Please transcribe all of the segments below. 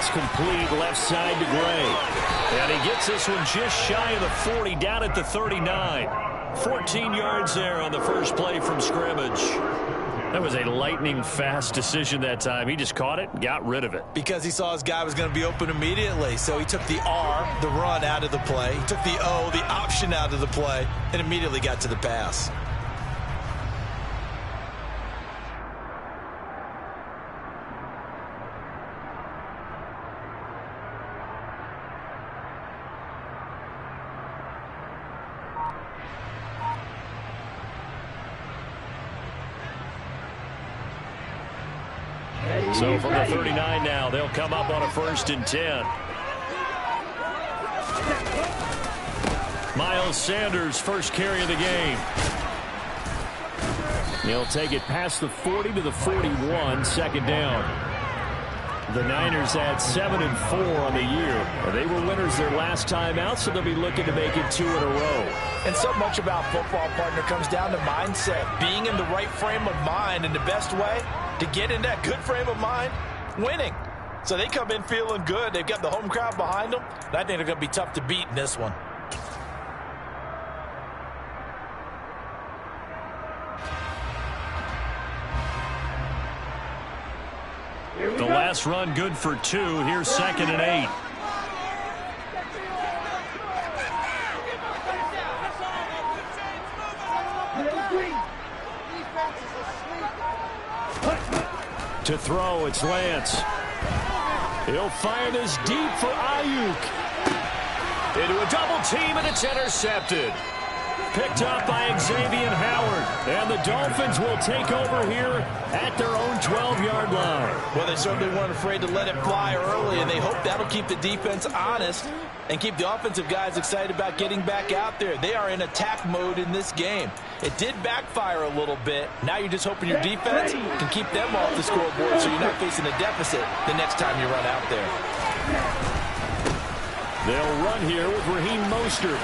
It's complete left side to Gray. And he gets this one just shy of the 40, down at the 39. 14 yards there on the first play from scrimmage. That was a lightning-fast decision that time. He just caught it and got rid of it. Because he saw his guy was going to be open immediately. So he took the R, the run, out of the play. He took the O, the option, out of the play, and immediately got to the pass. So from the 39 now, they'll come up on a 1st and 10. Miles Sanders, first carry of the game. He'll take it past the 40 to the 41, second down. The Niners had 7-4 on the year. They were winners their last time out, so they'll be looking to make it 2 in a row. And so much about football, partner, comes down to mindset. Being in the right frame of mind, and the best way to get in that good frame of mind, winning. So they come in feeling good. They've got the home crowd behind them. And I think they're going to be tough to beat in this one. The last run good for 2. Here's 2nd and 8. To throw, it's Lance. He'll fire this deep for Ayuk. Into a double team, and it's intercepted. Picked up by Xavier Howard. And the Dolphins will take over here at their own 12-yard line. Well, they certainly weren't afraid to let it fly early, and they hope that'll keep the defense honest and keep the offensive guys excited about getting back out there. They are in attack mode in this game. It did backfire a little bit. Now you're just hoping your defense can keep them off the scoreboard so you're not facing a deficit the next time you run out there. They'll run here with Raheem Mostert.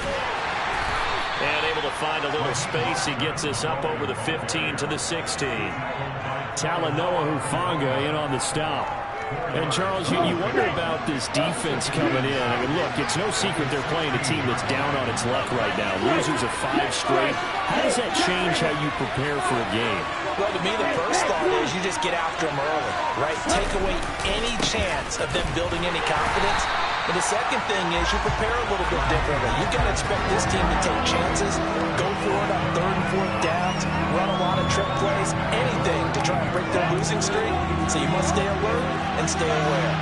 And able to find a little space. He gets us up over the 15 to the 16. Talanoa Hufanga in on the stop. And, Charles, you wonder about this defense coming in. I mean, look, it's no secret they're playing a team that's down on its luck right now. Losers of 5 straight. How does that change how you prepare for a game? Well, to me, the first thought is you just get after them early, right? Take away any chance of them building any confidence. And the second thing is you prepare a little bit differently. You've got to expect this team to take chances, go for it on 3rd and 4th downs, run a lot of trick plays, anything to try and break their losing streak. So you must stay alert and stay aware.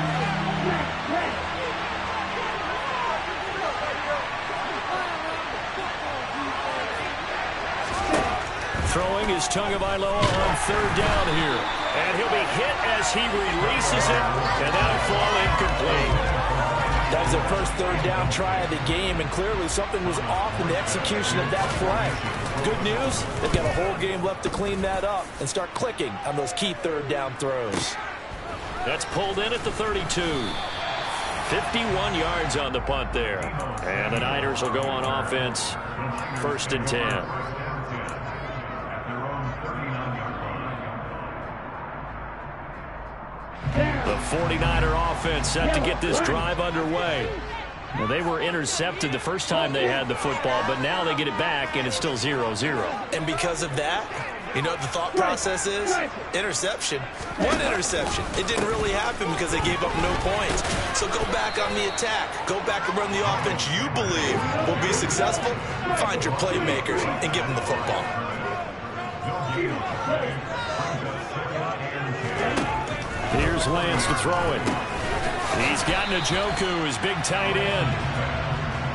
Throwing is Tagovailoa on 3rd down here. And he'll be hit as he releases it, and that'll fall incomplete. That was their first 3rd down try of the game, and clearly something was off in the execution of that play. Good news, they've got a whole game left to clean that up and start clicking on those key 3rd down throws. That's pulled in at the 32. 51 yards on the punt there. And the Niners will go on offense, 1st and 10. The 49er offense set to get this drive underway. Now, they were intercepted the first time they had the football, but now they get it back, and it's still 0-0. And because of that, you know what the thought process is? Interception. One interception. It didn't really happen because they gave up no points. So go back on the attack. Go back and run the offense you believe will be successful. Find your playmakers and give them the football. Here's Lance to throw it. He's got Njoku, his big tight end.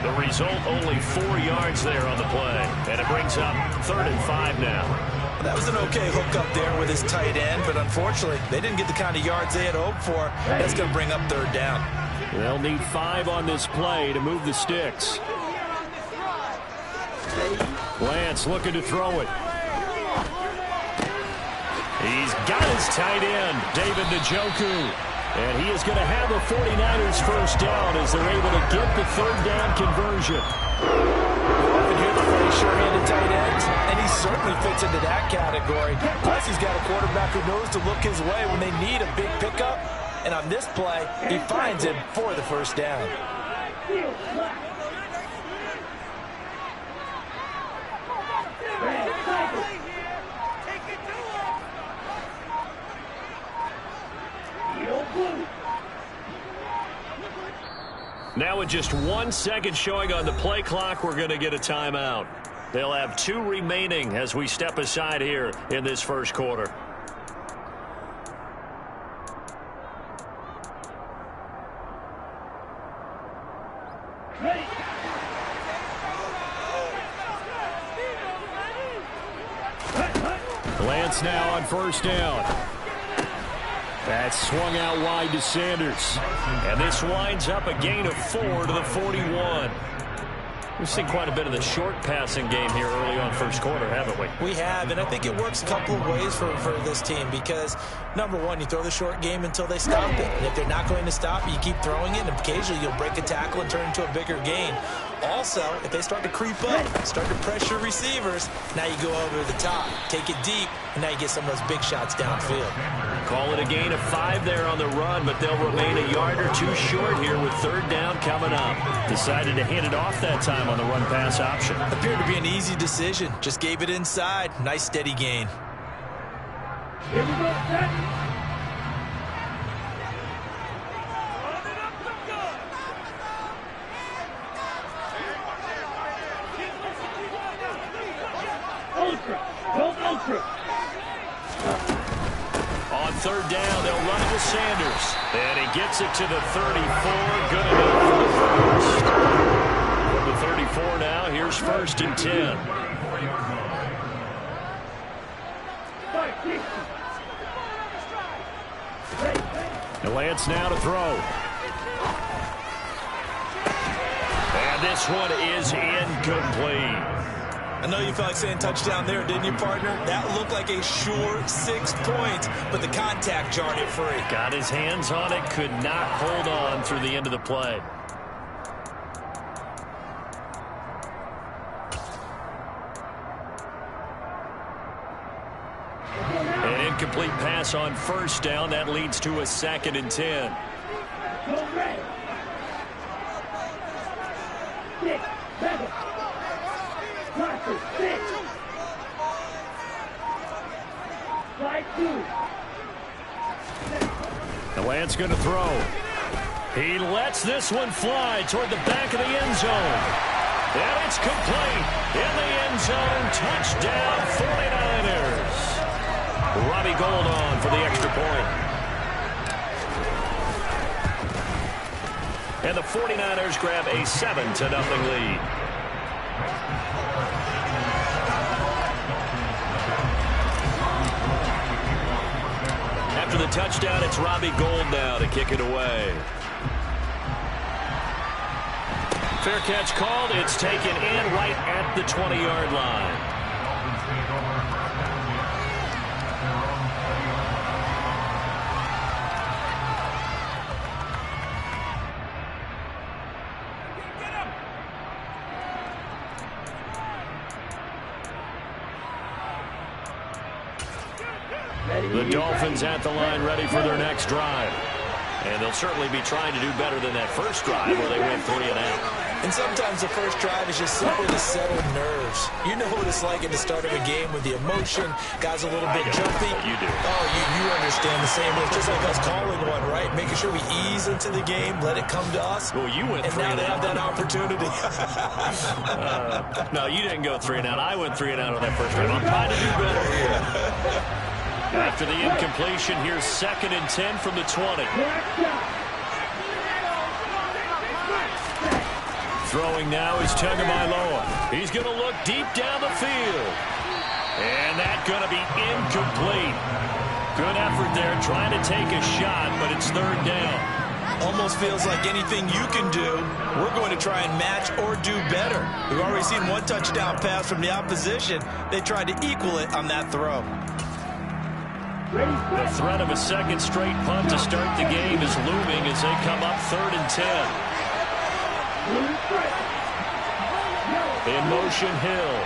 The result, only 4 yards there on the play. And it brings up 3rd and 5 now. That was an okay hook up there with his tight end, but unfortunately, they didn't get the kind of yards they had hoped for. That's going to bring up 3rd down. They'll need 5 on this play to move the sticks. Lance looking to throw it. He's got his tight end, David Njoku. And he is going to have the 49ers first down as they're able to get the 3rd down conversion. We often hear the phrase sure-handed tight ends, and he certainly fits into that category. Plus, he's got a quarterback who knows to look his way when they need a big pickup And on this play, he finds him for the first down. Now with just 1 second showing on the play clock, we're going to get a timeout. They'll have 2 remaining as we step aside here in this first quarter. Lance now on first down. That's swung out wide to Sanders. And this winds up a gain of 4 to the 41. We've seen quite a bit of the short passing game here early on first quarter, haven't we? We have, and I think it works a couple of ways for this team because, number one, you throw the short game until they stop it. And if they're not going to stop it, you keep throwing it, and occasionally you'll break a tackle and turn into a bigger gain. Also, if they start to creep up, start to pressure receivers, now you go over the top, take it deep, and now you get some of those big shots downfield. Call it a gain of 5 there on the run, but they'll remain a yard or 2 short here with third down coming up. Decided to hand it off that time on the run-pass option. Appeared to be an easy decision. Just gave it inside. Nice steady gain. Here we go, set. On third down, they'll run it with Sanders. And he gets it to the 34. Good enough for the first. From the 34 now, here's first and 10. And Lance now to throw. And this one is incomplete. I know you felt like saying touchdown there, didn't you, partner? That looked like a sure 6 points, but the contact jarred it free. Got his hands on it, could not hold on through the end of the play. An incomplete pass on first down. That leads to a 2nd and 10. The Lance going to throw. He lets this one fly toward the back of the end zone. And it's complete. In the end zone, touchdown 49ers. Robbie Gould on for the extra point. And the 49ers grab a 7-0 lead. After the touchdown, it's Robbie Gould now to kick it away. Fair catch called. It's taken in right at the 20-yard line. The Dolphins at the line ready for their next drive. And they'll certainly be trying to do better than that first drive where they went 3 and out. And sometimes the first drive is just simply to settle nerves. You know what it's like at the start of a game with the emotion, guys a little bit jumpy. You do. Oh, you understand the same way. It's just like us calling one, right? Making sure we ease into the game, let it come to us. Well, you went 3 and and now they have out. that opportunity. No, you didn't go 3 and out. I went 3 and out on that first drive. I'm trying to do better here. After the incompletion, here's 2nd and 10 from the 20. Throwing now is Tagovailoa. He's going to look deep down the field. And that's going to be incomplete. Good effort there trying to take a shot, but it's third down. Almost feels like anything you can do, we're going to try and match or do better. We've already seen one touchdown pass from the opposition. They tried to equal it on that throw. The threat of a second straight punt to start the game is looming as they come up 3rd and 10. In motion, Hill.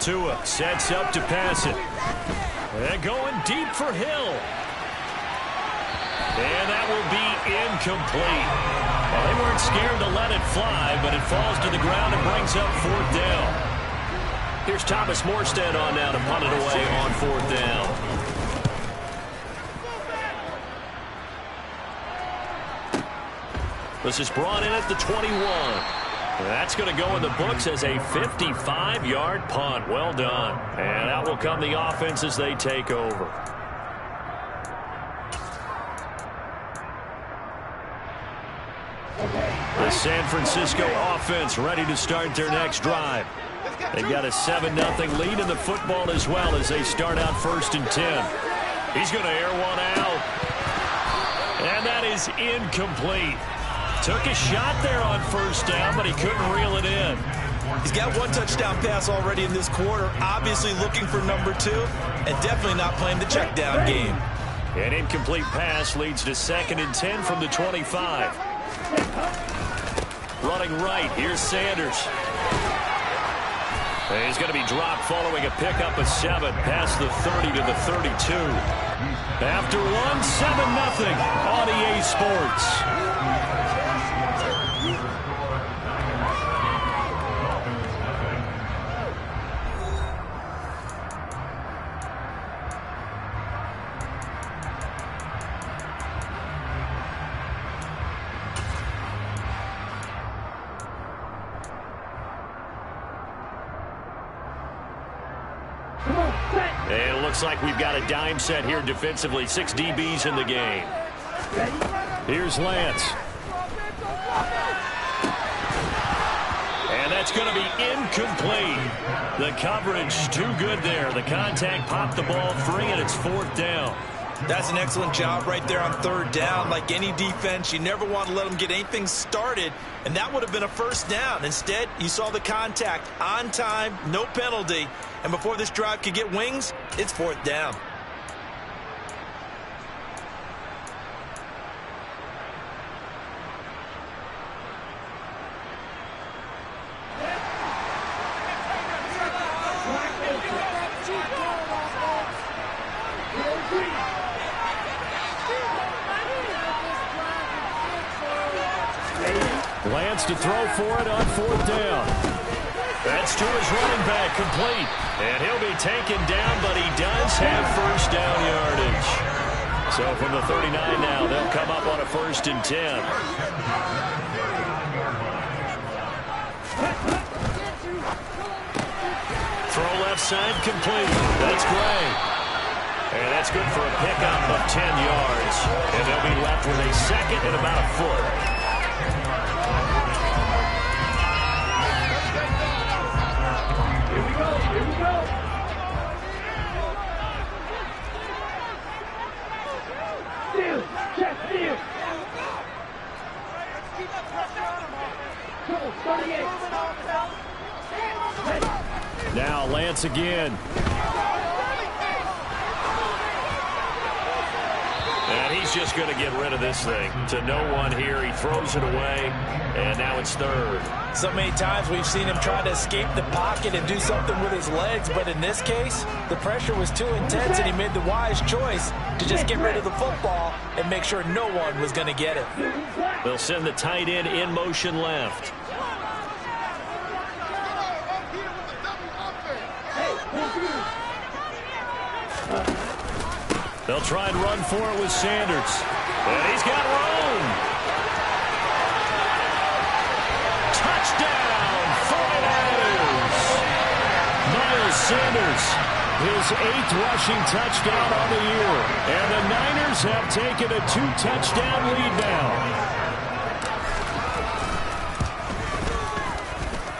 Tua sets up to pass it. And going deep for Hill. And that will be incomplete. Well, they weren't scared to let it fly, but it falls to the ground and brings up 4th down. Here's Thomas Morstead on now to punt it away on 4th down. This is brought in at the 21. That's going to go in the books as a 55-yard punt. Well done. And out will come the offense as they take over. The San Francisco offense ready to start their next drive. They've got a 7-0 lead in the football as well as they start out 1st and 10. He's going to air one out. And that is incomplete. Took a shot there on 1st down, but he couldn't reel it in. He's got 1 touchdown pass already in this quarter, obviously looking for number 2, and definitely not playing the check down game. An incomplete pass leads to 2nd and 10 from the 25. Running right, here's Sanders. And he's going to be dropped following a pickup of 7 past the 30 to the 32. After 1, 7-0 on EA Sports. And it looks like we've got a dime set here defensively. 6 DBs in the game. Here's Lance. And that's going to be incomplete. The coverage too good there. The contact popped the ball free, and it's 4th down. That's an excellent job right there on 3rd down. Like any defense, you never want to let them get anything started, and that would have been a 1st down. Instead, you saw the contact on time, no penalty, and before this drive could get wings, it's 4th down. Lance to throw for it on 4th down. That's to his running back, complete. And he'll be taken down, but he does have 1st down yardage. So from the 39 now, they'll come up on a 1st and 10. Throw left side, complete. That's Gray. And that's good for a pickup of 10 yards. And they'll be left with a 2nd and about a foot. Here we go. Steal. Check, steal. Trouble, 38. Now Lance again. And he's just going to get rid of this thing. To no one here. He throws it away. And now it's 3rd. So many times we've seen him try to escape the pocket and do something with his legs, but in this case, the pressure was too intense and he made the wise choice to just get rid of the football and make sure no one was going to get it. They'll send the tight end in motion left. They'll try and run for it with Sanders. And he's got room. Touchdown, 49ers. Miles Sanders, his 8th rushing touchdown on the year. And the Niners have taken a 2-touchdown lead now.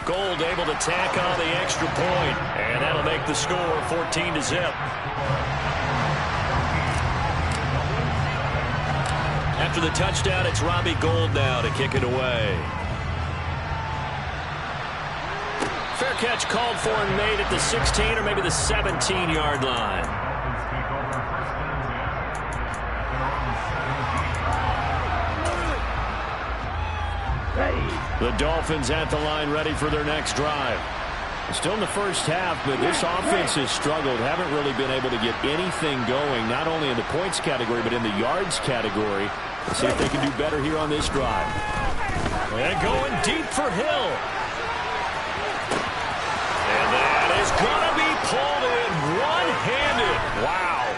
Gold able to tack on the extra point. And that'll make the score 14-0. After the touchdown, it's Robbie Gould now to kick it away. Fair catch called for and made at the 16 or maybe the 17-yard line. The Dolphins at the line ready for their next drive. Still in the first half, but this offense has struggled. Haven't really been able to get anything going, not only in the points category, but in the yards category. Let's see if they can do better here on this drive. And going deep for Hill. And that is going to be pulled in one-handed. Wow.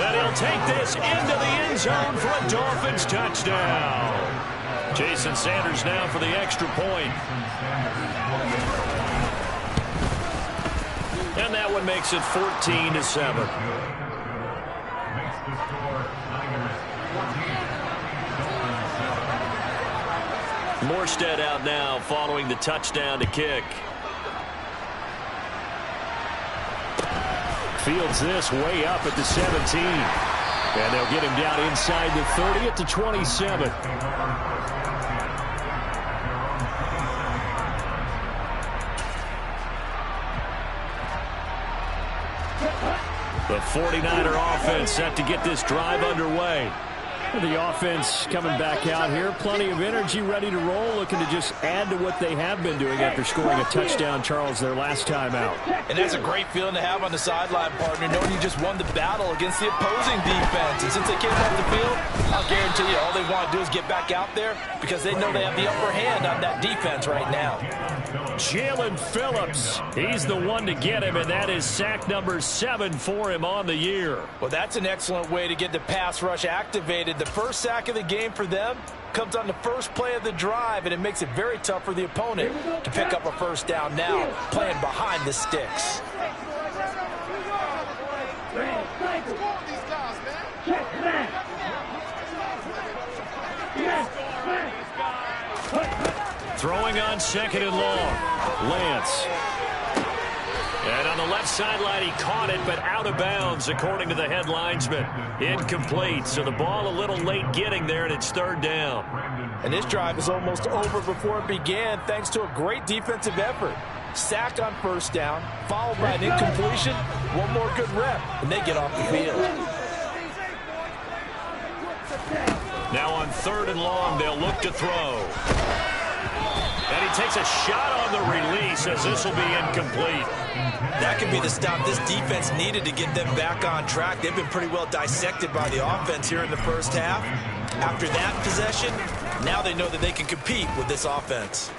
And he'll take this into the end zone for a Dolphins touchdown. Jason Sanders now for the extra point. And that one makes it 14-7. Morstead out now following the touchdown to kick. Fields this way up at the 17. And they'll get him down inside the 30 at the 27. The 49er offense set to get this drive underway. The offense coming back out here. Plenty of energy, ready to roll, looking to just add to what they have been doing after scoring a touchdown, Charles, their last time out. And that's a great feeling to have on the sideline, partner, knowing you just won the battle against the opposing defense. And since they came off the field, I'll guarantee you all they want to do is get back out there because they know they have the upper hand on that defense right now. Jalen Phillips, he's the one to get him, and that is sack number 7 for him on the year. Well, that's an excellent way to get the pass rush activated. The first sack of the game for them comes on the first play of the drive, and it makes it very tough for the opponent to pick up a first down now, playing behind the sticks. Throwing on second and long. Lance. And on the left sideline, he caught it, but out of bounds, according to the head linesman. Incomplete, so the ball a little late getting there, and it's third down. And this drive is almost over before it began, thanks to a great defensive effort. Sacked on first down, followed by an incompletion, one more good rep, and they get off the field. Now on third and long, they'll look to throw. And he takes a shot on the release as this will be incomplete. That could be the stop this defense needed to get them back on track. They've been pretty well dissected by the offense here in the first half. After that possession, now they know that they can compete with this offense.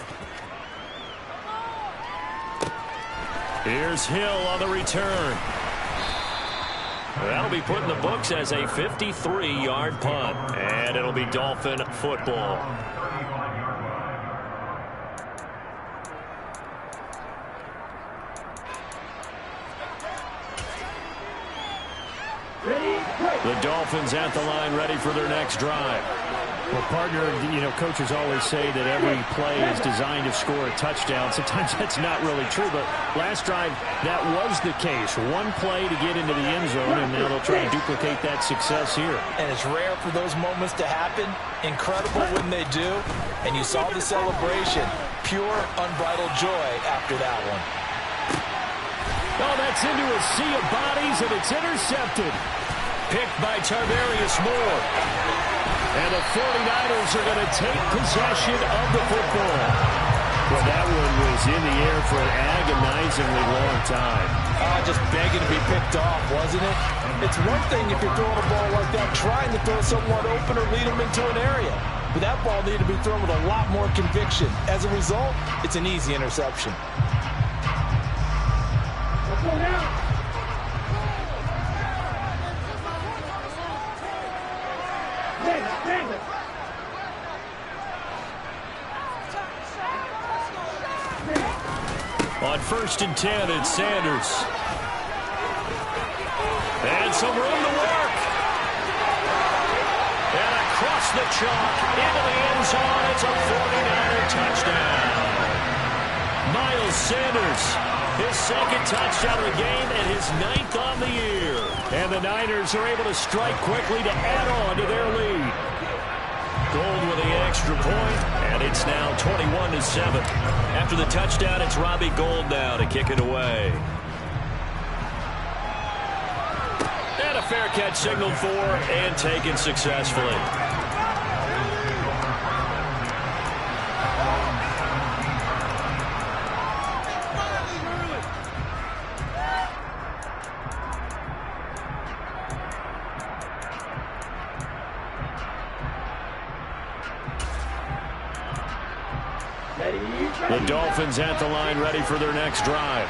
Here's Hill on the return. That'll be put in the books as a 53-yard punt. And it'll be Dolphin football. The Dolphins at the line, ready for their next drive. Well, partner, coaches always say that every play is designed to score a touchdown. Sometimes that's not really true, but last drive, that was the case. One play to get into the end zone, and now they'll try and duplicate that success here. And it's rare for those moments to happen. Incredible when they do. And you saw the celebration. Pure, unbridled joy after that one. Oh, that's into a sea of bodies, and it's intercepted. Picked by Tarvarius Moore. And the 49ers are going to take possession of the football. Well, that one was in the air for an agonizingly long time. Just begging to be picked off, wasn't it? It's one thing if you're throwing a ball like that, trying to throw someone open or lead them into an area. But that ball needed to be thrown with a lot more conviction. As a result, it's an easy interception. Let's go now. On 1st and 10, it's Sanders. And some room to work. And across the chalk, into the end zone, it's a 49er touchdown. Miles Sanders, his second touchdown of the game and his 9th on the year. And the Niners are able to strike quickly to add on to their lead. Gold with the extra point, and it's now 21-7. After the touchdown, it's Robbie Gould now to kick it away. And a fair catch signaled for and taken successfully. The Dolphins at the line ready for their next drive.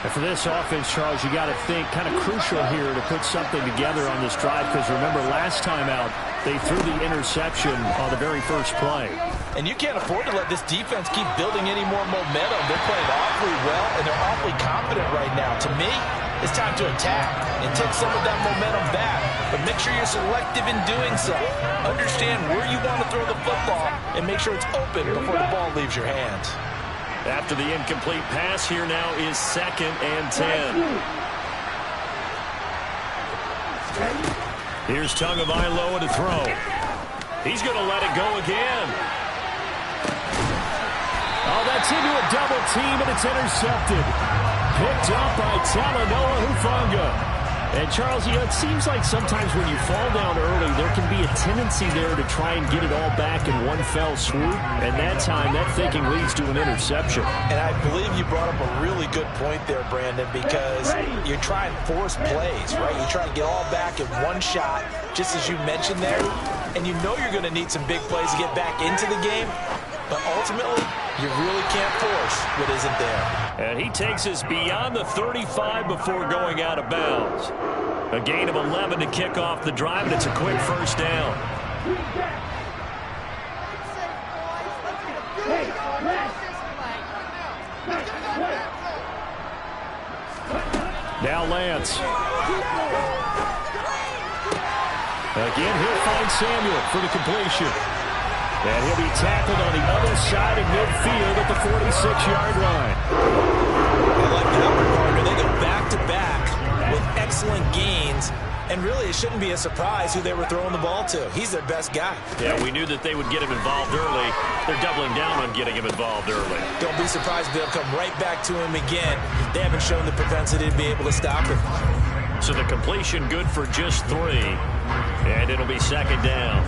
And for this offense, Charles, you got to think kind of crucial here to put something together on this drive because remember last time out they threw the interception on the very first play. And you can't afford to let this defense keep building any more momentum. They're playing awfully well and they're awfully confident right now. To me, it's time to attack and take some of that momentum back. But make sure you're selective in doing so. Understand where you want to throw the football and make sure it's open before the ball leaves your hands. After the incomplete pass, here now is 2nd and 10. Here's Tagovailoa to throw. He's going to let it go again. Oh, that's into a double team, and it's intercepted. Picked up by Talanoa Hufanga. And, Charles, you know, it seems like sometimes when you fall down early, there can be a tendency there to try and get it all back in one fell swoop. And that time, that thinking leads to an interception. And I believe you brought up a really good point there, Brandon, because you're trying to force plays, right? You try to get all back in one shot, just as you mentioned there. And you know you're going to need some big plays to get back into the game. But ultimately, you really can't force what isn't there. And he takes us beyond the 35 before going out of bounds. A gain of 11 to kick off the drive, and it's a quick first down. Now Lance. Again, he'll find Samuel for the completion. And he'll be tackled on the other side of midfield at the 46-yard line. I like that one, partner. They go back-to-back with excellent gains. And really, it shouldn't be a surprise who they were throwing the ball to. He's their best guy. Yeah, we knew that they would get him involved early. They're doubling down on getting him involved early. Don't be surprised if they'll come right back to him again. They haven't shown the propensity to be able to stop him. So the completion good for just 3. And it'll be 2nd down.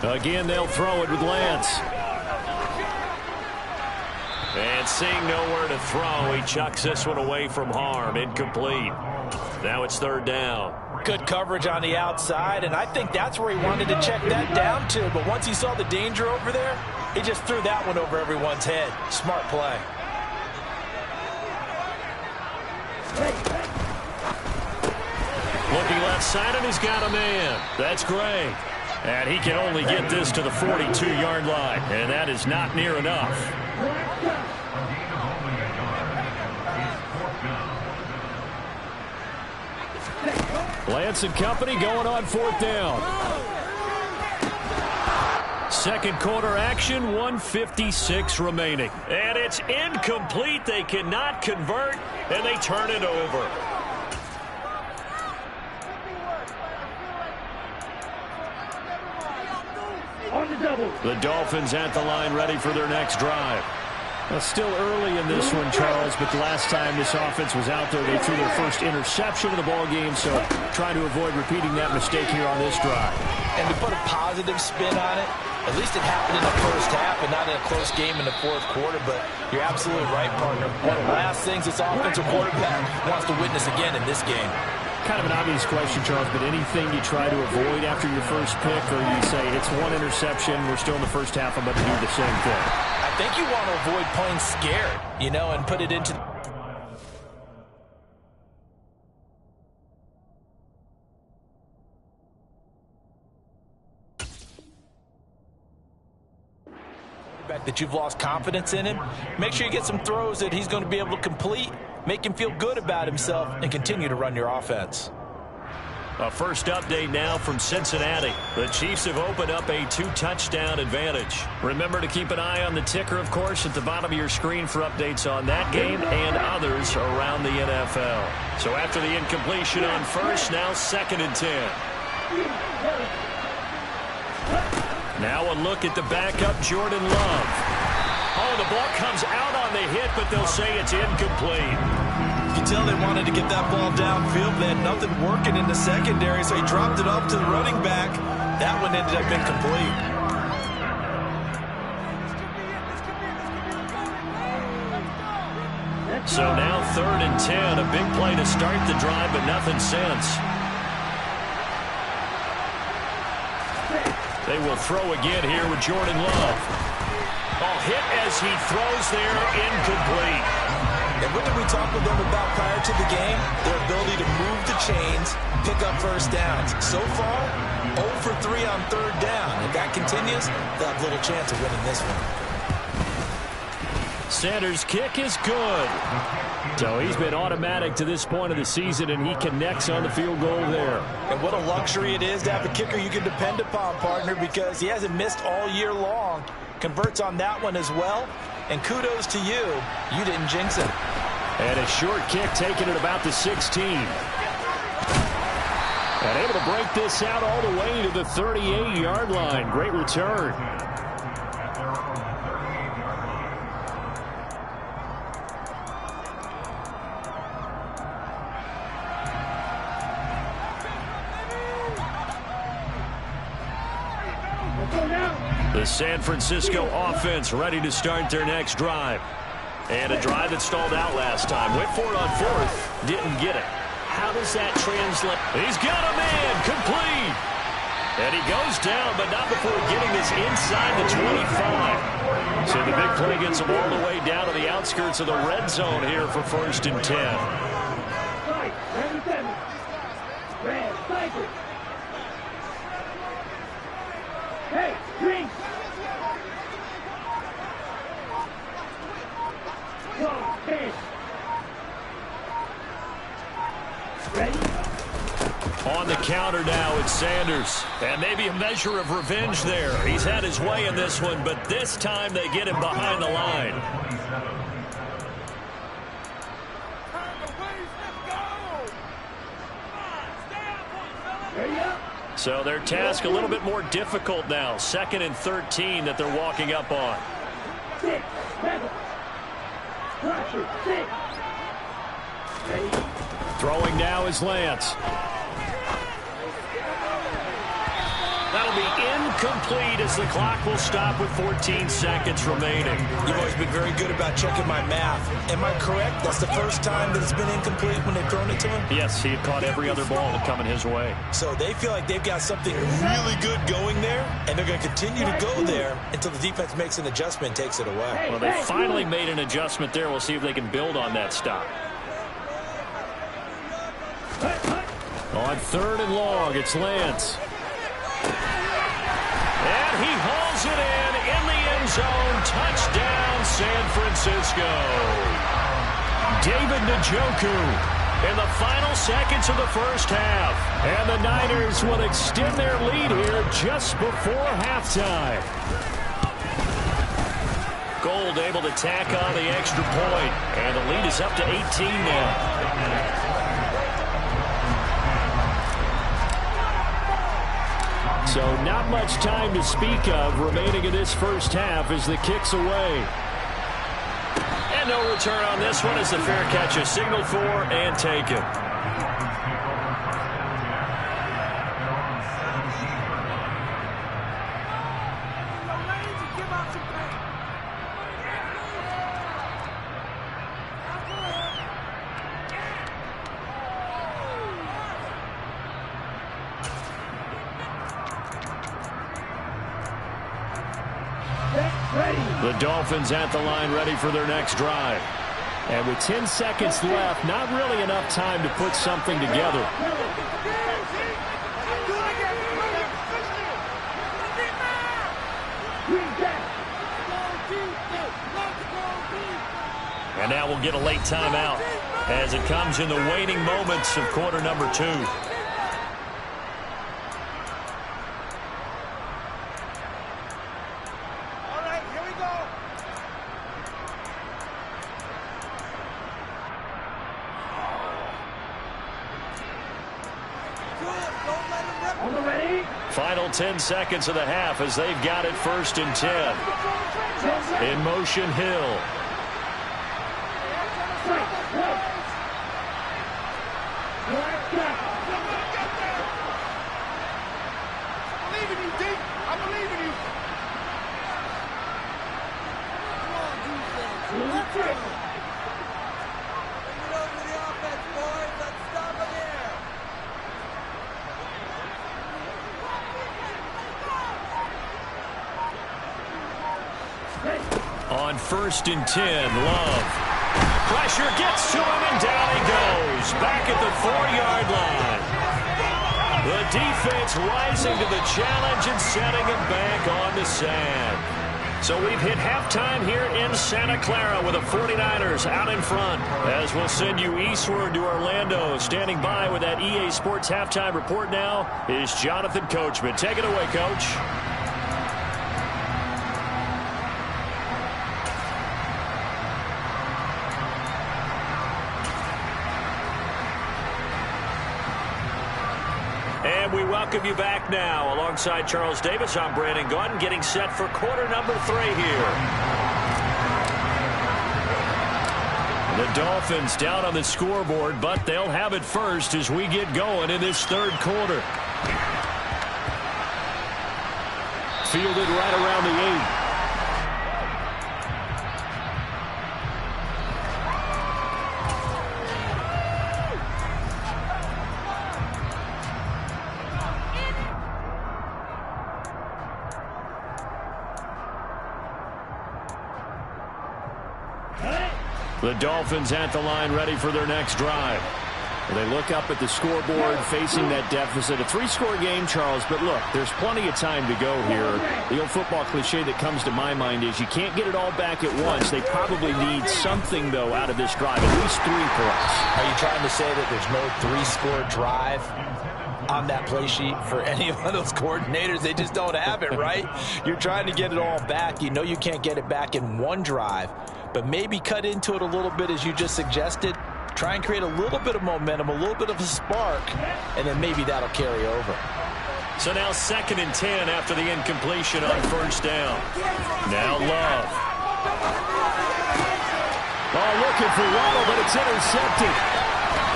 Again, they'll throw it with Lance. And seeing nowhere to throw, he chucks this one away from harm. Incomplete. Now it's 3rd down. Good coverage on the outside, and I think that's where he wanted to check that down to. But once he saw the danger over there, he just threw that one over everyone's head. Smart play. Looking left side, and he's got a man. That's great. And he can only get this to the 42-yard line, and that is not near enough. Lance and company going on 4th down. Second quarter action, 1:56 remaining. And it's incomplete. They cannot convert, and they turn it over. The Dolphins at the line ready for their next drive. Well, still early in this one, Charles, but the last time this offense was out there, they threw their first interception of the ball game, so trying to avoid repeating that mistake here on this drive. And to put a positive spin on it, at least it happened in the first half and not in a close game in the 4th quarter, but you're absolutely right, partner. One of the last things this offensive quarterback wants to witness again in this game. Kind of an obvious question, Charles, but anything you try to avoid after your first pick, or you say it's one interception, we're still in the first half, I'm going to do the same thing? I think you want to avoid playing scared, you know, and put it into that you've lost confidence in him. Make sure you get some throws that he's going to be able to complete, make him feel good about himself, and continue to run your offense. A first update now from Cincinnati. The Chiefs have opened up a 2-touchdown advantage. Remember to keep an eye on the ticker, of course, at the bottom of your screen for updates on that game and others around the NFL. So after the incompletion on first, now 2nd and 10. Now a look at the backup, Jordan Love. Oh, the ball comes out on the hit, but they'll say it's incomplete. You can tell they wanted to get that ball downfield. They had nothing working in the secondary, so he dropped it off to the running back. That one ended up incomplete. So now 3rd and 10, a big play to start the drive, but nothing since. They will throw again here with Jordan Love. Oh, hit as he throws there, incomplete. And what did we talk with them about prior to the game? Their ability to move the chains, pick up first downs. So far, 0 for 3 on third down. If that continues, they'll have little chance of winning this one. Sanders' kick is good. So he's been automatic to this point of the season, and he connects on the field goal there. And what a luxury it is to have a kicker you can depend upon, partner, because he hasn't missed all year long. Converts on that one as well. And kudos to you. You didn't jinx him. And a short kick taken at about the 16. And able to break this out all the way to the 38-yard line. Great return. The San Francisco offense ready to start their next drive. And a drive that stalled out last time. Went for it on fourth. Didn't get it. How does that translate? He's got a man. Complete. And he goes down, but not before getting this inside the 25. So the big play gets him all the way down to the outskirts of the red zone here for 1st and 10. Hey, drink. Ready? On the counter now, it's Sanders. And maybe a measure of revenge there. He's had his way in this one, but this time they get him behind the line. So their task a little bit more difficult now. 2nd and 13 that they're walking up on. 6, 7. Pressure, 6. Ready? Throwing now is Lance. That'll be incomplete as the clock will stop with 14 seconds remaining. You've always been very good about checking my math. Am I correct? That's the first time that it's been incomplete when they've thrown it to him? Yes, he had caught every other ball coming his way. So they feel like they've got something really good going there, and they're going to continue to go there until the defense makes an adjustment and takes it away. Well, they finally made an adjustment there. We'll see if they can build on that stop. On 3rd and long, it's Lance. And he hauls it in the end zone. Touchdown, San Francisco. David Njoku in the final seconds of the first half. And the Niners will extend their lead here just before halftime. Gold able to tack on the extra point. And the lead is up to 18 now. So not much time to speak of remaining in this first half as the kick's away. And no return on this one as the fair catch is signaled for and taken. The Dolphins at the line ready for their next drive. And with 10 seconds left, not really enough time to put something together. And now we'll get a late timeout as it comes in the waning moments of quarter number 2. Final 10 seconds of the half as they've got it 1st and 10. In motion, Hill. on 1st and 10. Love. Pressure gets to him, and down he goes. Back at the 4-yard line. The defense rising to the challenge and setting him back on the sand. So we've hit halftime here in Santa Clara with the 49ers out in front. As we'll send you eastward to Orlando. Standing by with that EA Sports halftime report now is Jonathan Coachman. Take it away, Coach. And we welcome you back now. Alongside Charles Davis, I'm Brandon Gaudin, getting set for quarter number 3 here. The Dolphins down on the scoreboard, but they'll have it first as we get going in this 3rd quarter. Fielded right around the 8. The Dolphins at the line, ready for their next drive. They look up at the scoreboard, facing that deficit. A 3-score game, Charles, but look, there's plenty of time to go here. The old football cliche that comes to my mind is you can't get it all back at once. They probably need something, though, out of this drive, at least 3 plus. Are you trying to say that there's no 3-score drive on that play sheet for any of those coordinators? They just don't have it, right? You're trying to get it all back. You know you can't get it back in one drive, but maybe cut into it a little bit as you just suggested. Try and create a little bit of momentum, a little bit of a spark, and then maybe that'll carry over. So now 2nd and 10 after the incompletion on 1st down. Now Love. Oh, looking for Waddle, but it's intercepted.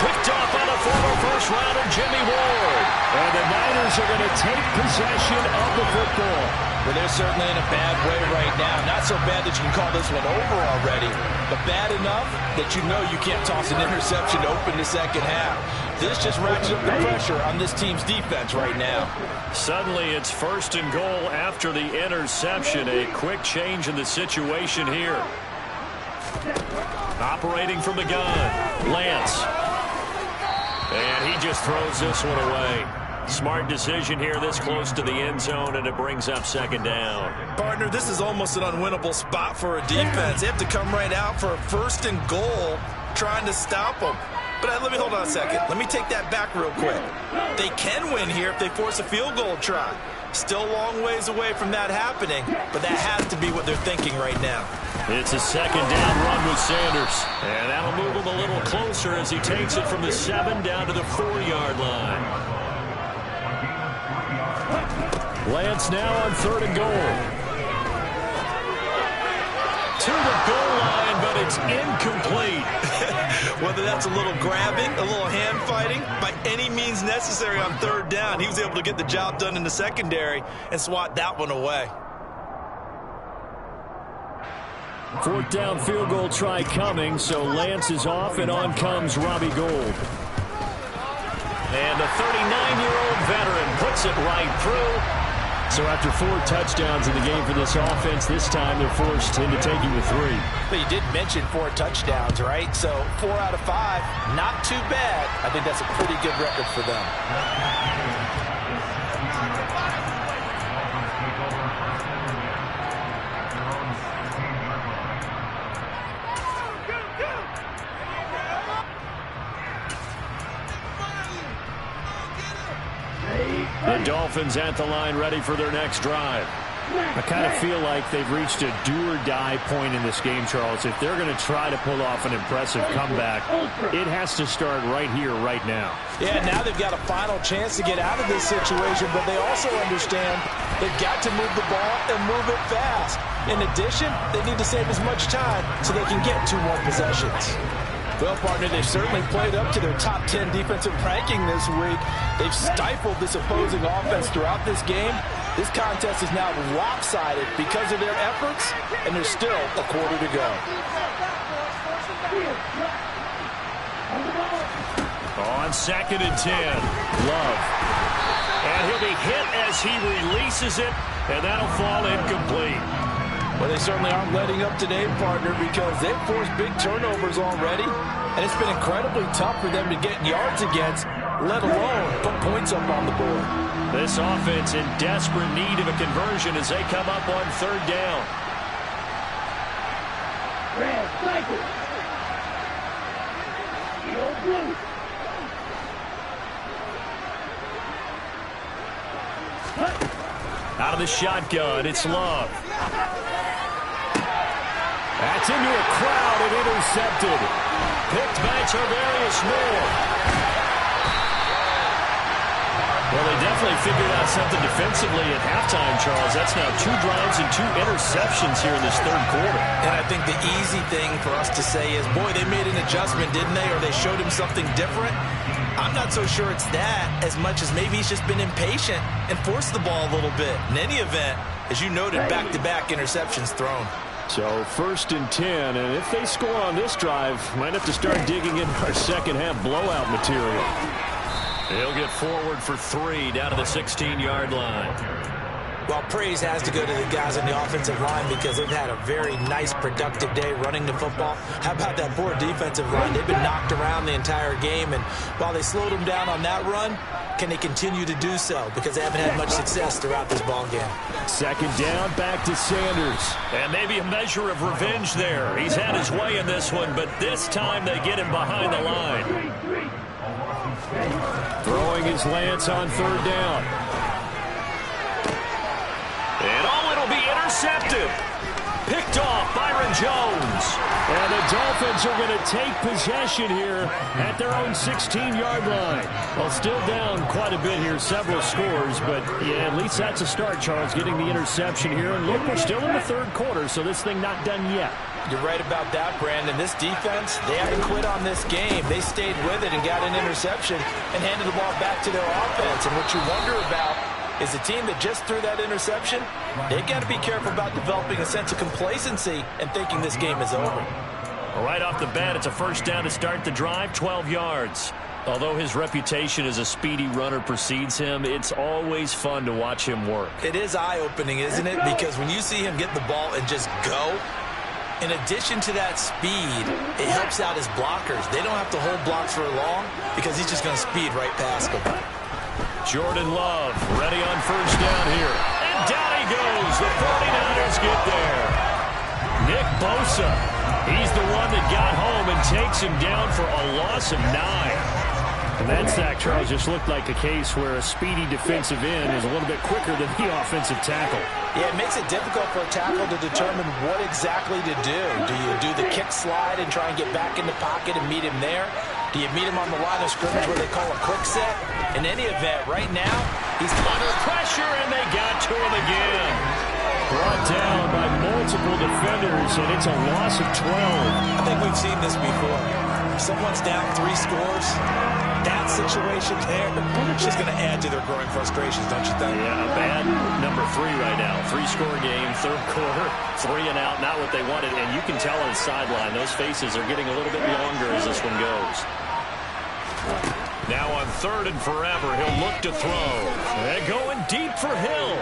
Picked off on a former first-rounder, Jimmy Ward. And the Niners are going to take possession of the football. Well, they're certainly in a bad way right now. Not so bad that you can call this one over already, but bad enough that you know you can't toss an interception to open the second half. This just ratchets up the pressure on this team's defense right now. Suddenly it's 1st and goal after the interception. A quick change in the situation here. Operating from the gun, Lance. And he just throws this one away. Smart decision here this close to the end zone, and it brings up 2nd down. Partner, this is almost an unwinnable spot for a defense. They have to come right out for a 1st and goal trying to stop them. But let me hold on a second. Let me take that back real quick. They can win here if they force a field goal try. Still a long ways away from that happening, but that has to be what they're thinking right now. It's a 2nd down run with Sanders. And that'll move him a little closer as he takes it from the 7 down to the 4-yard line. Lance now on 3rd and goal. To the goal line, but it's incomplete. Whether that's a little grabbing, a little hand fighting, by any means necessary on 3rd down, he was able to get the job done in the secondary and swat that one away. 4th down field goal try coming, so Lance is off, and on comes Robbie Gould. And the 39-year-old veteran puts it right through. So after 4 touchdowns in the game for this offense, this time they're forced into taking the 3. But you did mention 4 touchdowns, right? So 4 out of 5, not too bad. I think that's a pretty good record for them. The Dolphins at the line, ready for their next drive. I kind of feel like they've reached a do-or-die point in this game, Charles. If they're going to try to pull off an impressive comeback, it has to start right here, right now. Yeah, now they've got a final chance to get out of this situation, but they also understand they've got to move the ball and move it fast. In addition, they need to save as much time so they can get 2 more possessions. Well, partner, they've certainly played up to their top 10 defensive ranking this week. They've stifled this opposing offense throughout this game. This contest is now lopsided because of their efforts, and there's still a quarter to go. On 2nd and 10, Love. And he'll be hit as he releases it, and that'll fall incomplete. Well, they certainly aren't letting up today, partner, because they've forced big turnovers already, and it's been incredibly tough for them to get yards against, let alone put points up on the board. This offense in desperate need of a conversion as they come up on third down. Red, cycle. Yellow, blue. Out of the shotgun, it's Love. That's into a crowd and intercepted. Picked by Tarvarius Moore. Well, they definitely figured out something defensively at halftime, Charles. That's now 2 drives and 2 interceptions here in this third quarter. And I think the easy thing for us to say is, boy, they made an adjustment, didn't they? Or they showed him something different. I'm not so sure it's that as much as maybe he's just been impatient and forced the ball a little bit. In any event, as you noted, back-to-back interceptions thrown. So 1st and 10, and if they score on this drive, might have to start digging in our second-half blowout material. He'll get forward for 3 down to the 16-yard line. Well, praise has to go to the guys on the offensive line because they've had a very nice, productive day running the football. How about that poor defensive line? They've been knocked around the entire game, and while they slowed them down on that run, can they continue to do so? Because they haven't had much success throughout this ball game. Second down, back to Sanders. And maybe a measure of revenge there. He's had his way in this one, but this time they get him behind the line. Throwing his Lance on third down. And it'll be intercepted. Picked off Byron Jones. And the Dolphins are going to take possession here at their own 16-yard line. Well, still down quite a bit here, several scores, but yeah, at least that's a start, Charles, getting the interception here. And look, we're still in the third quarter, so this thing not done yet. You're right about that, Brandon. This defense, they haven't quit on this game. They stayed with it and got an interception and handed the ball back to their offense. And what you wonder about is the team that just threw that interception, they got to be careful about developing a sense of complacency and thinking this game is over. Right off the bat, it's a first down to start the drive, 12 yards. Although his reputation as a speedy runner precedes him, it's always fun to watch him work. It is eye-opening, isn't it? Because when you see him get the ball and just go, in addition to that speed, it helps out his blockers. They don't have to hold blocks for long because he's just going to speed right past them. Jordan Love ready on first down here. And down he goes. The 49ers get there. Nick Bosa, he's the one that got home and takes him down for a loss of 9. And that sack, Charles, just looked like a case where a speedy defensive end is a little bit quicker than the offensive tackle. Yeah, it makes it difficult for a tackle to determine what exactly to do. Do you do the kick slide and try and get back in the pocket and meet him there? Do you meet him on the line of scrimmage where they call a quick set? In any event, right now, he's under pressure, and they got to him again. Brought down by multiple defenders, and it's a loss of 12. I think we've seen this before. If someone's down 3 scores, that situation there, it's just going to add to their growing frustrations, don't you think? Yeah, a bad number 3 right now. 3-score game, third quarter, 3 and out, not what they wanted. And you can tell on the sideline, those faces are getting a little bit longer as this one goes. Now on third and forever, he'll look to throw. And going deep for Hill.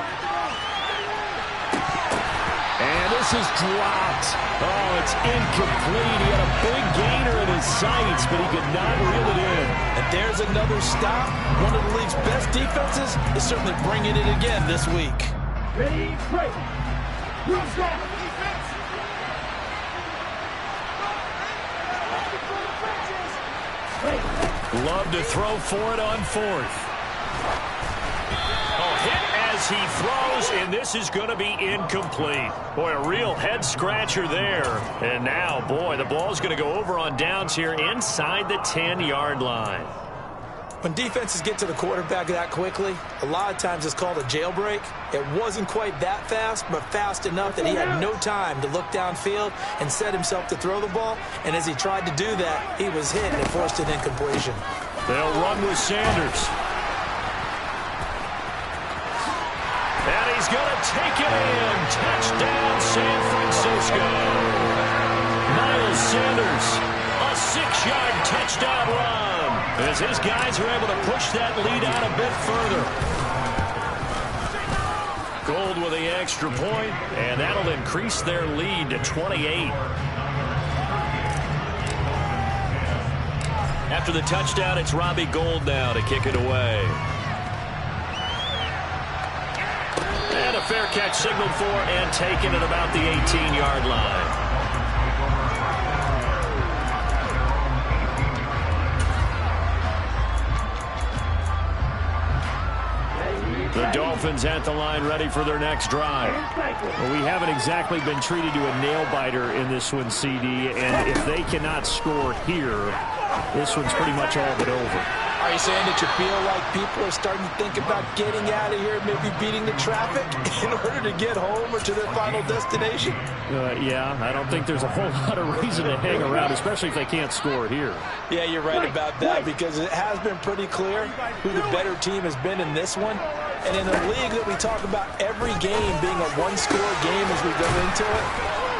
And this is dropped. Oh, it's incomplete. He had a big gainer in his sights, but he could not reel it in. And there's another stop. One of the league's best defenses is certainly bringing it again this week. Ready, break. Love to throw for it on fourth. Oh, hit as he throws, and this is going to be incomplete. Boy, a real head-scratcher there. And now, boy, the ball's going to go over on downs here inside the 10-yard line. When defenses get to the quarterback that quickly, a lot of times it's called a jailbreak. It wasn't quite that fast, but fast enough that he had no time to look downfield and set himself to throw the ball. And as he tried to do that, he was hit and forced an incompletion. They'll run with Sanders. And he's going to take it in. Touchdown, San Francisco. Miles Sanders, a 6-yard touchdown run. As his guys are able to push that lead out a bit further. Gould with the extra point, and that'll increase their lead to 28. After the touchdown, it's Robbie Gould now to kick it away. And a fair catch signaled for and taken at about the 18-yard line. The Dolphins at the line ready for their next drive. Well, we haven't exactly been treated to a nail-biter in this one, CD, and if they cannot score here, this one's pretty much all but over. Are you saying that you feel like people are starting to think about getting out of here, maybe beating the traffic in order to get home or to their final destination? Yeah, I don't think there's a whole lot of reason to hang around, especially if they can't score here. Yeah, you're right about that, because it has been pretty clear who the better team has been in this one. And in a league that we talk about every game being a one-score game as we go into it,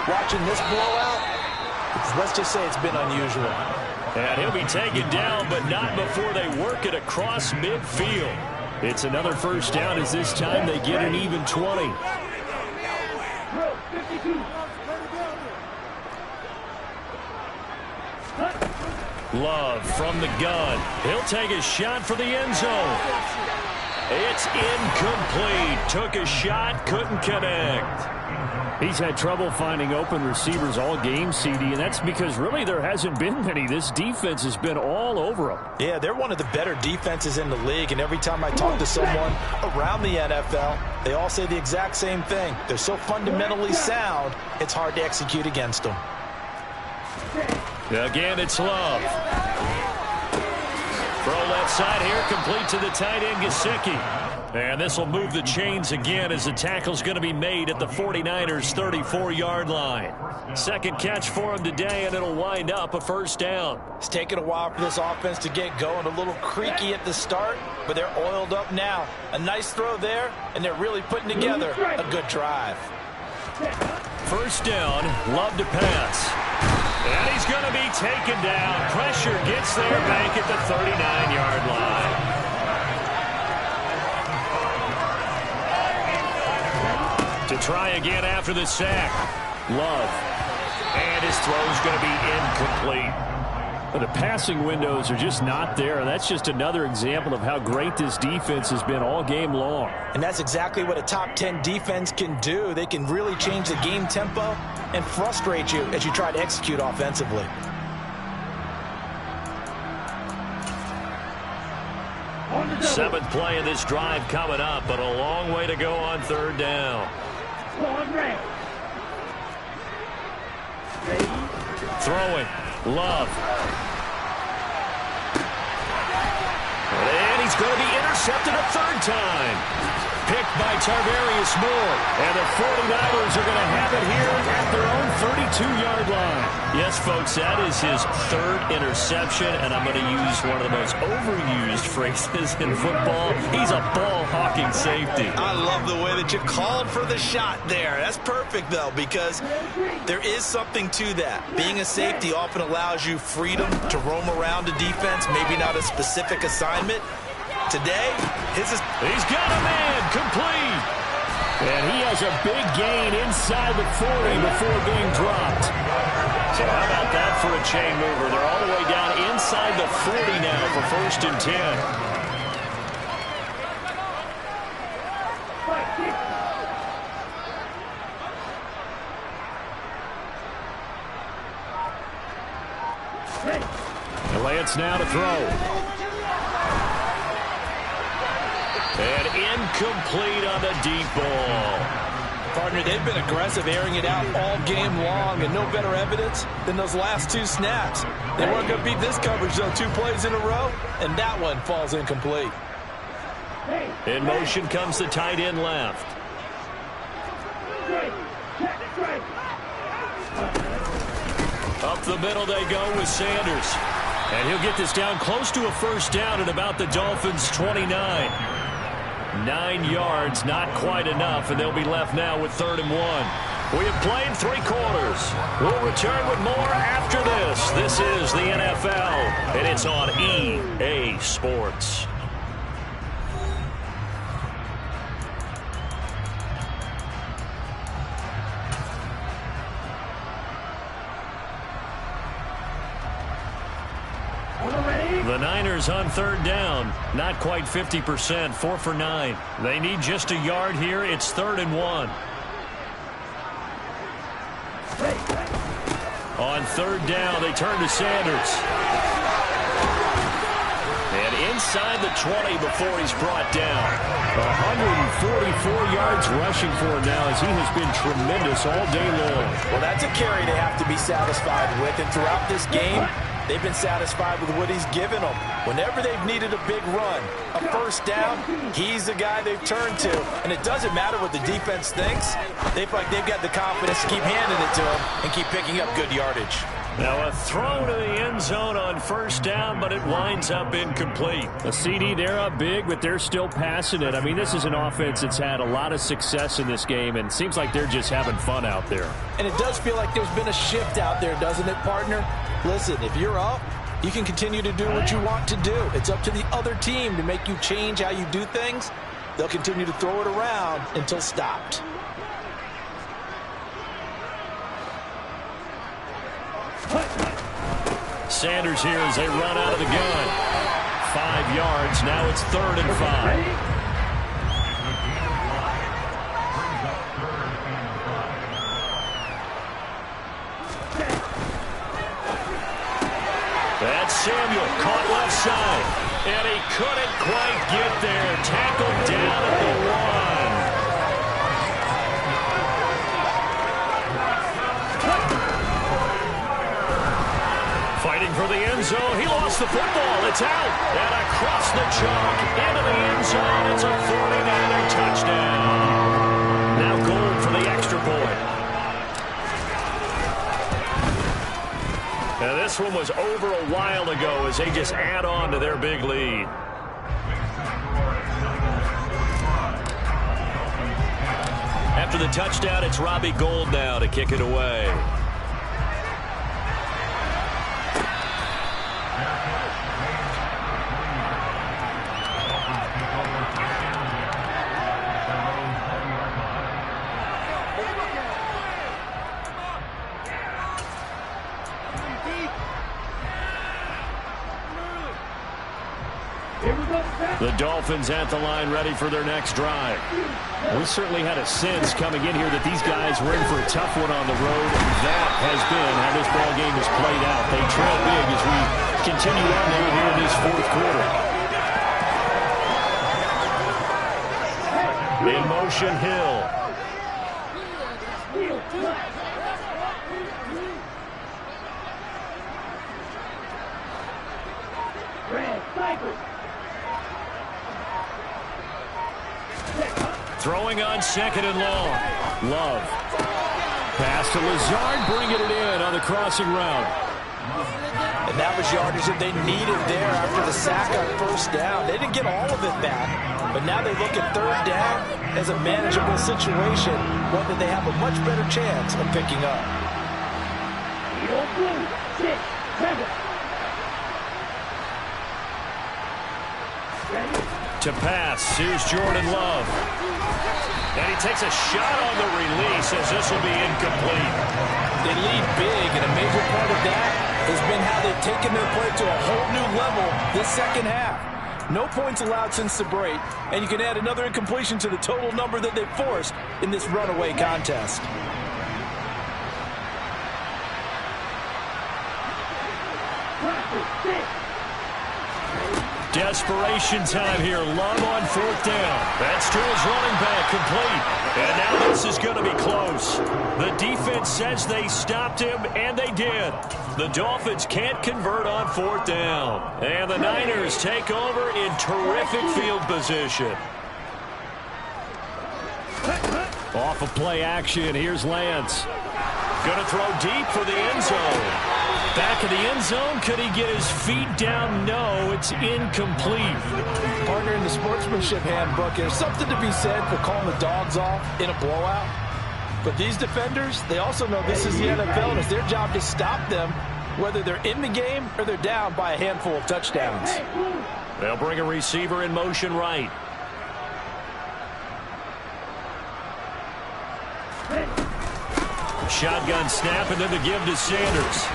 watching this blowout, let's just say it's been unusual. And he'll be taken down, but not before they work it across midfield. It's another first down as this time they get an even 20. Love from the gun. He'll take a shot for the end zone. It's incomplete. Took a shot, couldn't connect. He's had trouble finding open receivers all game, CD, and that's because really there hasn't been many. This defense has been all over them. Yeah, they're one of the better defenses in the league, and every time I talk to someone around the NFL, they all say the exact same thing. They're so fundamentally sound, it's hard to execute against them. Again, it's Love. Throw left side here, complete to the tight end, Gesicki. And this will move the chains again as the tackle's going to be made at the 49ers' 34-yard line. Second catch for him today, and it'll wind up a first down. It's taken a while for this offense to get going. A little creaky at the start, but they're oiled up now. A nice throw there, and they're really putting together a good drive. First down, Love to pass. And he's going to be taken down. Pressure gets there back at the 39-yard line. To try again after the sack. Love. And his throw's going to be incomplete. But the passing windows are just not there. And that's just another example of how great this defense has been all game long. And that's exactly what a top 10 defense can do. They can really change the game tempo and frustrate you as you try to execute offensively. Seventh play of this drive coming up, but a long way to go on third down. Throwing. Love. And he's going to be intercepted a third time. Picked by Tarvarius Moore. And the 49ers are going to have it here at their own 32-yard line. Yes, folks, that is his third interception, and I'm going to use one of the most overused phrases in football. He's a ball-hawking safety. I love the way that you called for the shot there. That's perfect, though, because there is something to that. Being a safety often allows you freedom to roam around a defense, maybe not a specific assignment. Today, he's got a man, complete. And he has a big gain inside the 40 before being dropped. So how about that for a chain mover? They're all the way down inside the 40 now for first and 10. Lance now to throw. And incomplete on the deep ball. Partner, they've been aggressive, airing it out all game long, and no better evidence than those last two snaps. They weren't going to beat this coverage, though, 2 plays in a row, and that one falls incomplete. In motion comes the tight end left. Up the middle they go with Sanders. And he'll get this down close to a first down at about the Dolphins' 29. 9 yards, not quite enough, and they'll be left now with 3rd and 1. We have played 3 quarters. We'll return with more after this. This is the NFL, and it's on EA Sports. Niners on third down. Not quite 50%, 4 for 9. They need just a yard here. It's 3rd and 1. On third down, they turn to Sanders. And inside the 20 before he's brought down. 144 yards rushing for him now as he has been tremendous all day long. Well, that's a carry they have to be satisfied with. And throughout this game, they've been satisfied with what he's given them. Whenever they've needed a big run, a first down, he's the guy they've turned to. And it doesn't matter what the defense thinks. They feel like they've got the confidence to keep handing it to him and keep picking up good yardage. Now a throw to the end zone on first down, but it winds up incomplete. A CD, they're up big, but they're still passing it. I mean, this is an offense that's had a lot of success in this game, and it seems like they're just having fun out there. And it does feel like there's been a shift out there, doesn't it, partner? Listen, if you're up, you can continue to do what you want to do. It's up to the other team to make you change how you do things. They'll continue to throw it around until stopped. Sanders here as they run out of the gun. 5 yards. Now it's 3rd and 5. That's Samuel caught left side. And he couldn't quite get there. Tackled down at the 1. Fighting for the end zone. He lost the football. It's out. And across the chalk into the end zone. It's a 49er touchdown. Now Gould for the extra point. Now this one was over a while ago as they just add on to their big lead. After the touchdown, it's Robbie Gould now to kick it away. The Dolphins at the line ready for their next drive. We certainly had a sense coming in here that these guys were in for a tough one on the road. That has been how this ball game has played out. They trail big as we continue on now here in this 4th quarter. In motion, Hill. Throwing on 2nd and long. Love. Pass to Lazard, bringing it in on the crossing route. And that was yardage that they needed there after the sack on first down. They didn't get all of it back, but now they look at 3rd down as a manageable situation, one that they have a much better chance of picking up. Blue, 6, 7. To pass, here's Jordan Love. And he takes a shot on the release as this will be incomplete. They lead big, and a major part of that has been how they've taken their play to a whole new level this second half. No points allowed since the break, and you can add another incompletion to the total number that they've forced in this runaway contest. Desperation time here. Love on 4th down. That's to his running back, complete. And now this is going to be close. The defense says they stopped him, and they did. The Dolphins can't convert on 4th down. And the Niners take over in terrific field position. Off of play action, here's Lance. Going to throw deep for the end zone. Back in the end zone, could he get his feet down? No, it's incomplete. Partner, in the sportsmanship handbook, there's something to be said for calling the dogs off in a blowout. But these defenders, they also know this is the NFL, and it's their job to stop them, whether they're in the game or they're down by a handful of touchdowns. They'll bring a receiver in motion right. Shotgun snap, and then the give to Sanders.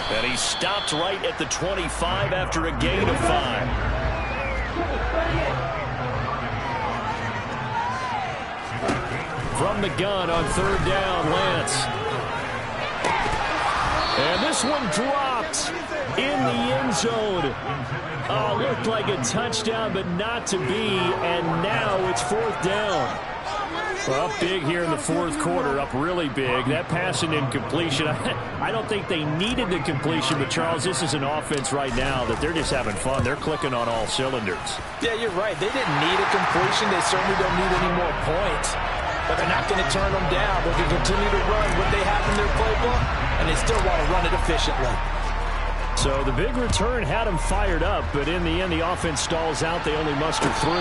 And he stopped right at the 25 after a gain of 5. From the gun on 3rd down, Lance. And this one dropped in the end zone. Looked like a touchdown, but not to be. And now it's 4th down. Well, up big here in the 4th quarter, up really big. That pass and incompletion, I don't think they needed the completion, but Charles, this is an offense right now that they're just having fun. They're clicking on all cylinders. Yeah, you're right. They didn't need a completion. They certainly don't need any more points. But they're not going to turn them down. They can continue to run what they have in their playbook, and they still want to run it efficiently. So the big return had them fired up, but in the end, the offense stalls out. They only muster 3.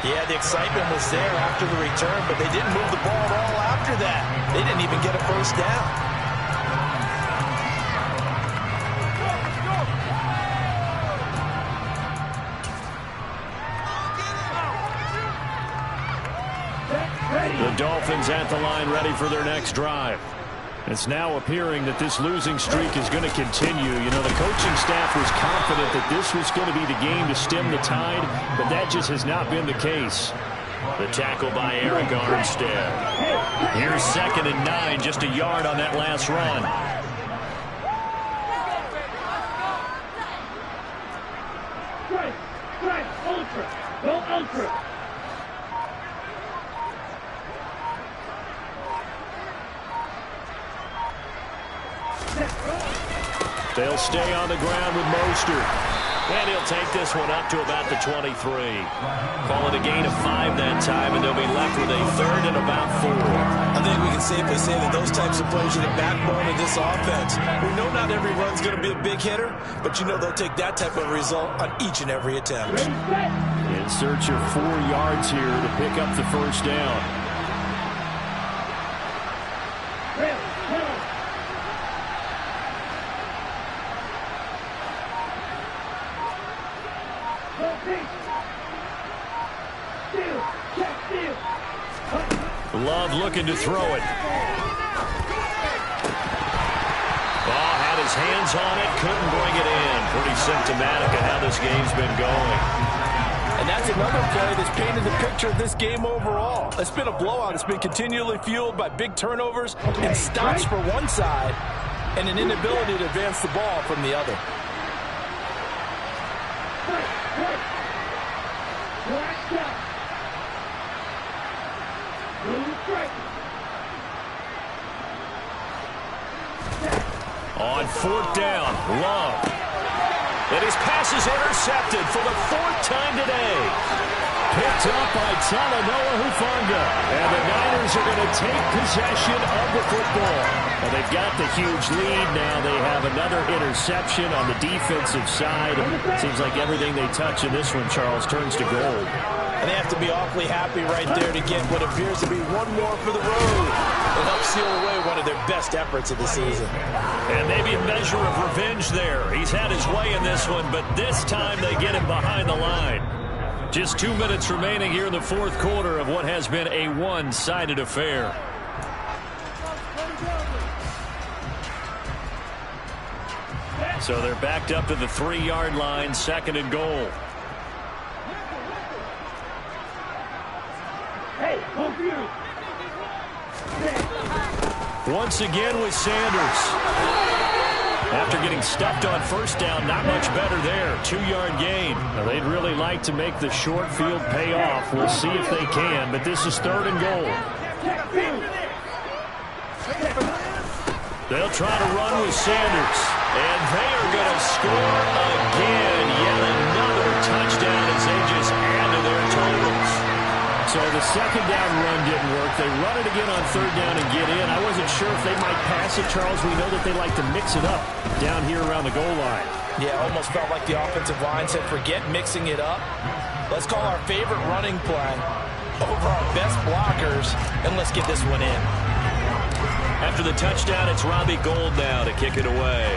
Yeah, the excitement was there after the return, but they didn't move the ball at all after that. They didn't even get a first down. The Dolphins at the line ready for their next drive. It's now appearing that this losing streak is going to continue. You know, the coaching staff was confident that this was going to be the game to stem the tide, but that just has not been the case. The tackle by Eric Armstead. Here's 2nd and 9, just a yard on that last run. Strike, ultra, go ultra. They'll stay on the ground with Mostert. And he'll take this one up to about the 23. Call it a gain of 5 that time, and they'll be left with a 3rd and about 4. I think we can safely say that those types of plays are the backbone of this offense. We know not every run's going to be a big hitter, but you know they'll take that type of result on each and every attempt. In search of 4 yards here to pick up the first down. Love looking to throw it. Ball had his hands on it, couldn't bring it in. Pretty symptomatic of how this game's been going. And that's another play that's painted the picture of this game overall. It's been a blowout. It's been continually fueled by big turnovers and stops for one side and an inability to advance the ball from the other. On 4th down, Love. And his pass is intercepted for the 4th time today. Picked up by Talanoa Hufanga. And the Niners are going to take possession of the football. Well, they've got the huge lead now. They have another interception on the defensive side. Seems like everything they touch in this one, Charles, turns to gold. And they have to be awfully happy right there to get what appears to be one more for the road. It helps seal away one of their best efforts of the season. And maybe a measure of revenge there. He's had his way in this one, but this time they get him behind the line. Just 2 minutes remaining here in the 4th quarter of what has been a one-sided affair. So they're backed up to the 3-yard line, 2nd and goal. Hey, over you. Once again with Sanders. After getting stuffed on 1st down, not much better there. 2-yard gain. Now, they'd really like to make the short field pay off. We'll see if they can, but this is 3rd and goal. They'll try to run with Sanders. And they are going to score again. Yet another touchdown as they just add to their totals. So the 2nd down run didn't work. They run it again on 3rd down and get in. I wasn't sure if they might pass it, Charles. We know that they like to mix it up down here around the goal line. Yeah, almost felt like the offensive line said, forget mixing it up. Let's call our favorite running play over our best blockers, and let's get this one in. After the touchdown, it's Robbie Gould now to kick it away.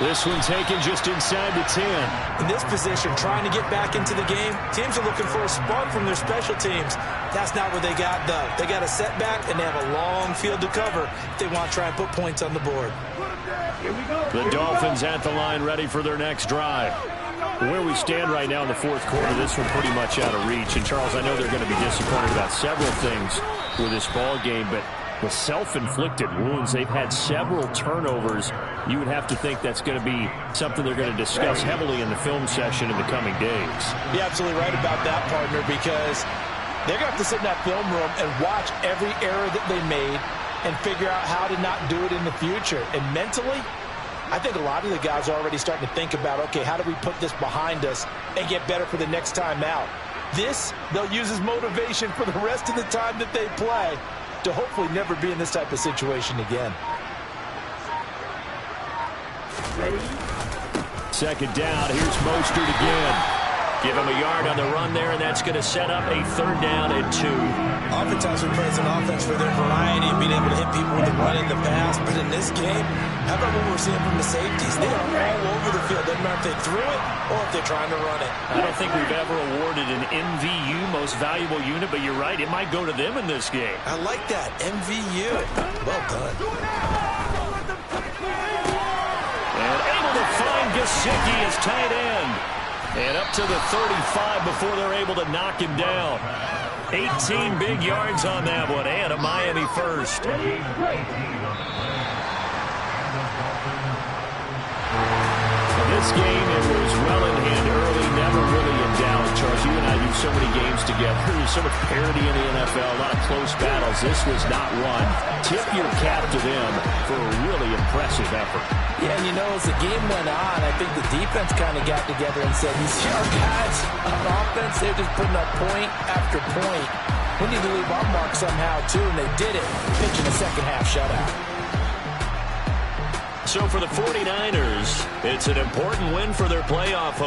This one taken just inside the 10. In this position, trying to get back into the game, teams are looking for a spark from their special teams. That's not what they got, though. They got a setback, and they have a long field to cover if they want to try and put points on the board. The Dolphins at the line, ready for their next drive. Where we stand right now in the fourth quarter, this one pretty much out of reach. And, Charles, I know they're going to be disappointed about several things with this ball game, but the self-inflicted wounds, they've had several turnovers. You would have to think that's going to be something they're going to discuss heavily in the film session in the coming days. You're absolutely right about that, partner, because they're going to have to sit in that film room and watch every error that they made and figure out how to not do it in the future. And mentally, I think a lot of the guys are already starting to think about, okay, how do we put this behind us and get better for the next time out? This, they'll use as motivation for the rest of the time that they play to hopefully never be in this type of situation again. Second down, here's Mostert again. Give him a yard on the run there, and that's going to set up a 3rd down and 2. Oftentimes we praise an offense for their variety and being able to hit people with the run in the pass, but in this game, how about what we're seeing from the safeties? They are all over the field. Doesn't matter if they threw it or if they're trying to run it. I don't think we've ever awarded an MVU, most valuable unit, but you're right, it might go to them in this game. I like that, MVU. Well done. And able to find Gesicki as tight end. And up to the 35 before they're able to knock him down. 18 big yards on that one, and a Miami first. This game, it was well in hand early, never really in doubt. Charles, you and I do so many games together. There's so much parity in the NFL, a lot of close battles. This was not one. Tip your cap to them for a really impressive effort. Yeah, and you know, as the game went on, I think the defense kind of got together and said, you see our guys on offense, they're just putting up point after point. We need to leave our mark somehow, too, and they did it, pitching a second-half shutout. So for the 49ers, it's an important win for their playoff hopes.